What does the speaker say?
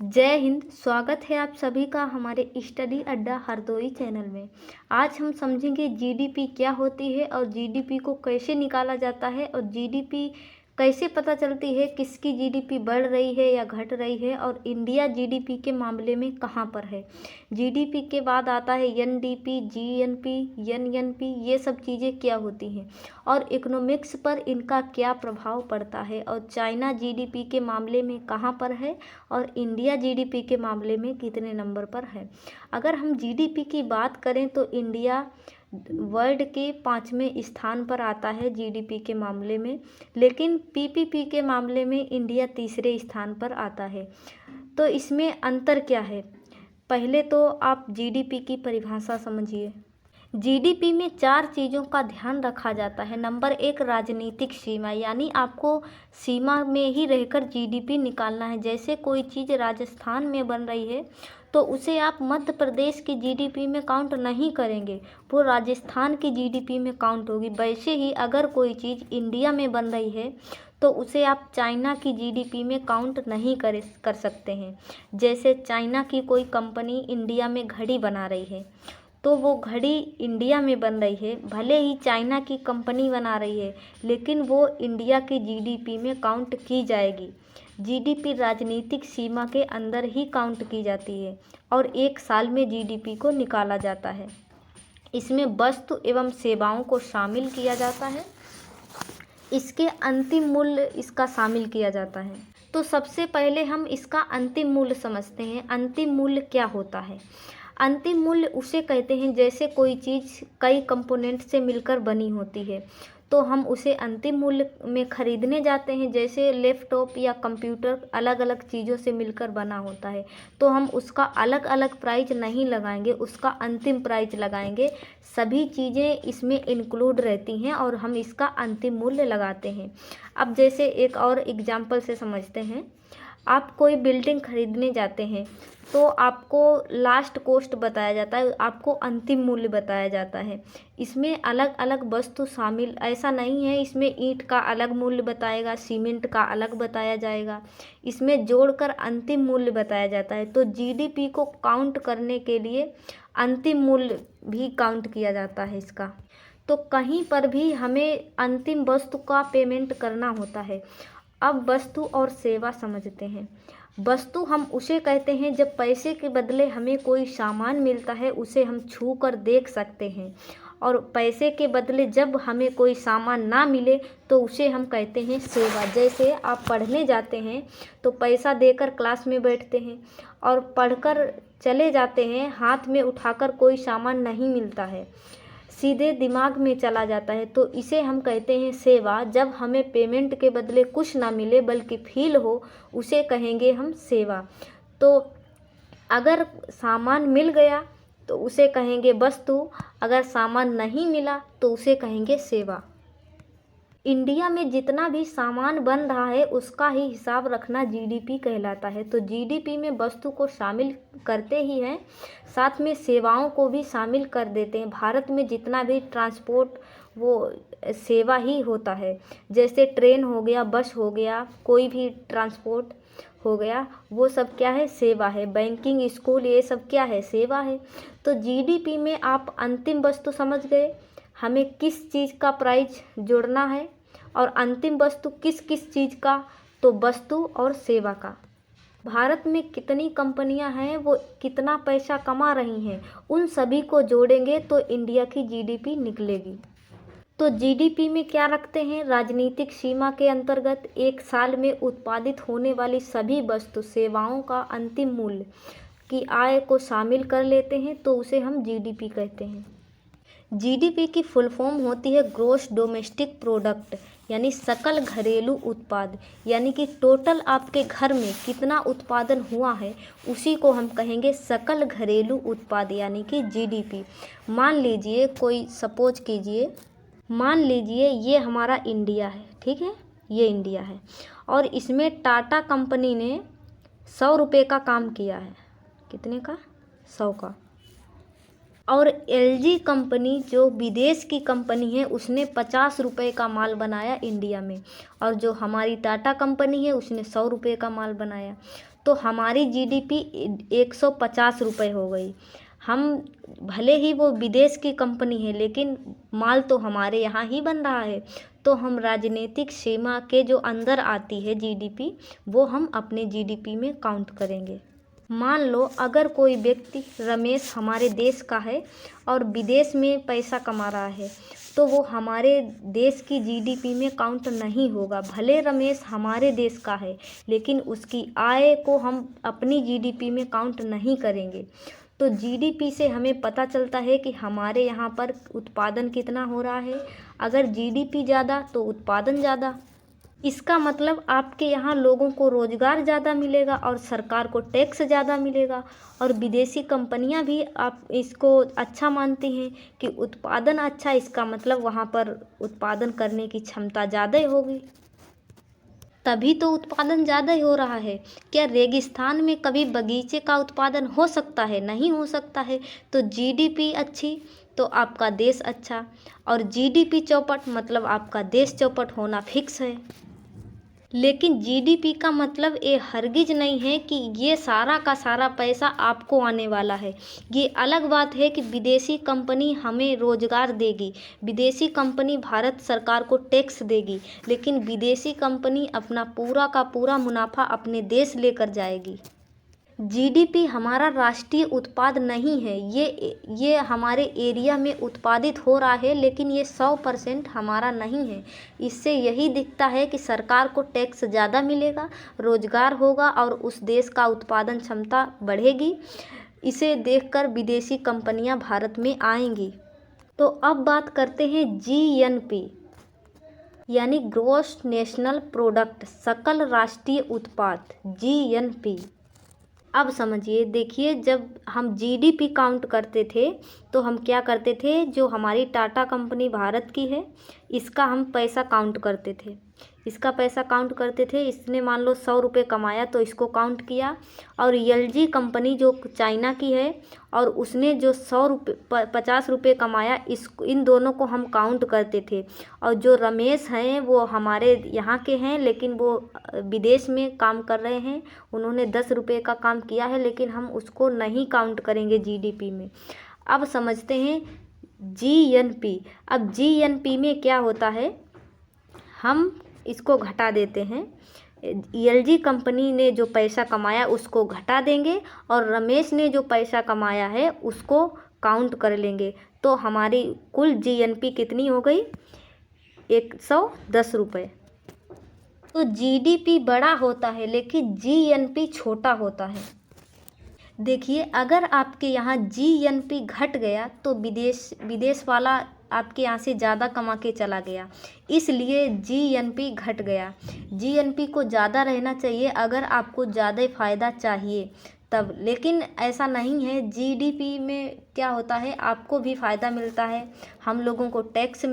जय हिंद। स्वागत है आप सभी का हमारे स्टडी अड्डा हरदोई चैनल में। आज हम समझेंगे जीडीपी क्या होती है और जीडीपी को कैसे निकाला जाता है और जीडीपी कैसे पता चलती है किसकी जीडीपी बढ़ रही है या घट रही है और इंडिया जीडीपी के मामले में कहाँ पर है। जीडीपी के बाद आता है एनडीपी, जीएनपी, एनएनपी, ये सब चीज़ें क्या होती हैं और इकोनॉमिक्स पर इनका क्या प्रभाव पड़ता है और चाइना जीडीपी के मामले में कहाँ पर है और इंडिया जीडीपी के मामले में कितने नंबर पर है। अगर हम जीडीपी की बात करें तो इंडिया वर्ल्ड के 5वें स्थान पर आता है जीडीपी के मामले में, लेकिन पीपीपी के मामले में इंडिया तीसरे स्थान पर आता है। तो इसमें अंतर क्या है? पहले तो आप जीडीपी की परिभाषा समझिए। जीडीपी में 4 चीज़ों का ध्यान रखा जाता है। नंबर 1, राजनीतिक सीमा, यानी आपको सीमा में ही रहकर जीडीपी निकालना है। जैसे कोई चीज़ राजस्थान में बन रही है तो उसे आप मध्य प्रदेश की जीडीपी में काउंट नहीं करेंगे, वो राजस्थान की जीडीपी में काउंट होगी। वैसे ही अगर कोई चीज़ इंडिया में बन रही है तो उसे आप चाइना की जीडीपी में काउंट नहीं कर सकते हैं। जैसे चाइना की कोई कंपनी इंडिया में घड़ी बना रही है तो वो घड़ी इंडिया में बन रही है, भले ही चाइना की कंपनी बना रही है, लेकिन वो इंडिया की जीडीपी में काउंट की जाएगी। जीडीपी राजनीतिक सीमा के अंदर ही काउंट की जाती है और 1 साल में जीडीपी को निकाला जाता है। इसमें वस्तु एवं सेवाओं को शामिल किया जाता है, इसके अंतिम मूल्य इसका शामिल किया जाता है। तो सबसे पहले हम इसका अंतिम मूल्य समझते हैं। अंतिम मूल्य क्या होता है? अंतिम मूल्य उसे कहते हैं जैसे कोई चीज़ कई कंपोनेंट से मिलकर बनी होती है तो हम उसे अंतिम मूल्य में ख़रीदने जाते हैं। जैसे लैपटॉप या कंप्यूटर अलग अलग चीज़ों से मिलकर बना होता है तो हम उसका अलग अलग प्राइस नहीं लगाएंगे, उसका अंतिम प्राइस लगाएंगे। सभी चीज़ें इसमें इंक्लूड रहती हैं और हम इसका अंतिम मूल्य लगाते हैं। अब जैसे एक और एग्जांपल से समझते हैं। आप कोई बिल्डिंग खरीदने जाते हैं तो आपको लास्ट कॉस्ट बताया जाता है, आपको अंतिम मूल्य बताया जाता है। इसमें अलग अलग वस्तु शामिल ऐसा नहीं है, इसमें ईंट का अलग मूल्य बताएगा, सीमेंट का अलग बताया जाएगा, इसमें जोड़कर अंतिम मूल्य बताया जाता है। तो जीडीपी को काउंट करने के लिए अंतिम मूल्य भी काउंट किया जाता है इसका। तो कहीं पर भी हमें अंतिम वस्तु का पेमेंट करना होता है। अब वस्तु और सेवा समझते हैं। वस्तु हम उसे कहते हैं जब पैसे के बदले हमें कोई सामान मिलता है, उसे हम छू कर देख सकते हैं। और पैसे के बदले जब हमें कोई सामान ना मिले तो उसे हम कहते हैं सेवा। जैसे आप पढ़ने जाते हैं तो पैसा देकर क्लास में बैठते हैं और पढ़कर चले जाते हैं, हाथ में उठाकर कोई सामान नहीं मिलता है, सीधे दिमाग में चला जाता है, तो इसे हम कहते हैं सेवा। जब हमें पेमेंट के बदले कुछ ना मिले बल्कि फील हो, उसे कहेंगे हम सेवा। तो अगर सामान मिल गया तो उसे कहेंगे वस्तु, अगर सामान नहीं मिला तो उसे कहेंगे सेवा। इंडिया में जितना भी सामान बन रहा है उसका ही हिसाब रखना जीडीपी कहलाता है। तो जीडीपी में वस्तु को शामिल करते ही हैं, साथ में सेवाओं को भी शामिल कर देते हैं। भारत में जितना भी ट्रांसपोर्ट वो सेवा ही होता है। जैसे ट्रेन हो गया, बस हो गया, कोई भी ट्रांसपोर्ट हो गया, वो सब क्या है? सेवा है। बैंकिंग, स्कूल, ये सब क्या है? सेवा है। तो जीडीपी में आप अंतिम वस्तु समझ गए, हमें किस चीज़ का प्राइस जोड़ना है और अंतिम वस्तु किस किस चीज़ का? तो वस्तु और सेवा का। भारत में कितनी कंपनियां हैं, वो कितना पैसा कमा रही हैं, उन सभी को जोड़ेंगे तो इंडिया की जीडीपी निकलेगी। तो जीडीपी में क्या रखते हैं? राजनीतिक सीमा के अंतर्गत 1 साल में उत्पादित होने वाली सभी वस्तु सेवाओं का अंतिम मूल्य की आय को शामिल कर लेते हैं तो उसे हम जीडीपी कहते हैं। जीडीपी की फुल फॉर्म होती है ग्रॉस डोमेस्टिक प्रोडक्ट, यानी सकल घरेलू उत्पाद, यानी कि टोटल आपके घर में कितना उत्पादन हुआ है उसी को हम कहेंगे सकल घरेलू उत्पाद, यानी कि जीडीपी। मान लीजिए कोई सपोज कीजिए, मान लीजिए ये हमारा इंडिया है, ठीक है, ये इंडिया है और इसमें टाटा कंपनी ने 100 रुपये का काम किया है। कितने का? 100 का। और एलजी कंपनी जो विदेश की कंपनी है उसने 50 रुपये का माल बनाया इंडिया में, और जो हमारी टाटा कंपनी है उसने 100 रुपये का माल बनाया। तो हमारी जीडीपी 150 रुपये हो गई। हम भले ही वो विदेश की कंपनी है लेकिन माल तो हमारे यहाँ ही बन रहा है। तो हम राजनीतिक सीमा के जो अंदर आती है जीडीपी, वो हम अपने जीडीपी में काउंट करेंगे। मान लो अगर कोई व्यक्ति रमेश हमारे देश का है और विदेश में पैसा कमा रहा है, तो वो हमारे देश की जीडीपी में काउंट नहीं होगा। भले रमेश हमारे देश का है लेकिन उसकी आय को हम अपनी जीडीपी में काउंट नहीं करेंगे। तो जीडीपी से हमें पता चलता है कि हमारे यहाँ पर उत्पादन कितना हो रहा है। अगर जीडीपी ज़्यादा तो उत्पादन ज़्यादा, इसका मतलब आपके यहाँ लोगों को रोज़गार ज़्यादा मिलेगा और सरकार को टैक्स ज़्यादा मिलेगा। और विदेशी कंपनियाँ भी आप इसको अच्छा मानती हैं कि उत्पादन अच्छा, इसका मतलब वहाँ पर उत्पादन करने की क्षमता ज़्यादा होगी, तभी तो उत्पादन ज़्यादा ही हो रहा है। क्या रेगिस्तान में कभी बगीचे का उत्पादन हो सकता है? नहीं हो सकता है। तो जीडीपी अच्छी तो आपका देश अच्छा, और जीडीपी चौपट मतलब आपका देश चौपट होना फिक्स है। लेकिन जीडीपी का मतलब ये हरगिज नहीं है कि ये सारा का सारा पैसा आपको आने वाला है। ये अलग बात है कि विदेशी कंपनी हमें रोज़गार देगी, विदेशी कंपनी भारत सरकार को टैक्स देगी, लेकिन विदेशी कंपनी अपना पूरा का पूरा मुनाफा अपने देश लेकर जाएगी। जीडीपी हमारा राष्ट्रीय उत्पाद नहीं है, ये हमारे एरिया में उत्पादित हो रहा है, लेकिन ये 100% हमारा नहीं है। इससे यही दिखता है कि सरकार को टैक्स ज़्यादा मिलेगा, रोज़गार होगा और उस देश का उत्पादन क्षमता बढ़ेगी। इसे देखकर विदेशी कंपनियां भारत में आएंगी। तो अब बात करते हैं जीएनपी यानी ग्रॉस नेशनल प्रोडक्ट, सकल राष्ट्रीय उत्पाद, जीएनपी। अब समझिए, देखिए, जब हम जीडीपी काउंट करते थे तो हम क्या करते थे, जो हमारी टाटा कंपनी भारत की है इसका हम पैसा काउंट करते थे, इसने मान लो 100 रुपये कमाया तो इसको काउंट किया। और एलजी कंपनी जो चाइना की है और उसने जो 50 रुपये कमाया, इन दोनों को हम काउंट करते थे। और जो रमेश हैं वो हमारे यहाँ के हैं लेकिन वो विदेश में काम कर रहे हैं, उन्होंने 10 रुपये का काम किया है लेकिन हम उसको नहीं काउंट करेंगे जीडीपी में। अब समझते हैं जीएनपी। अब जीएनपी में क्या होता है, हम इसको घटा देते हैं। एलजी कंपनी ने जो पैसा कमाया उसको घटा देंगे और रमेश ने जो पैसा कमाया है उसको काउंट कर लेंगे। तो हमारी कुल जीएनपी कितनी हो गई, 110 रुपये। तो जीडीपी बड़ा होता है लेकिन जीएनपी छोटा होता है। देखिए, अगर आपके यहाँ जीएनपी घट गया तो विदेश वाला आपके यहाँ से ज़्यादा कमा के चला गया, इसलिए जीएनपी घट गया। जीएनपी को ज़्यादा रहना चाहिए अगर आपको ज़्यादा फ़ायदा चाहिए तब, लेकिन ऐसा नहीं है। जीडीपी में क्या होता है, आपको भी फ़ायदा मिलता है, हम लोगों को टैक्स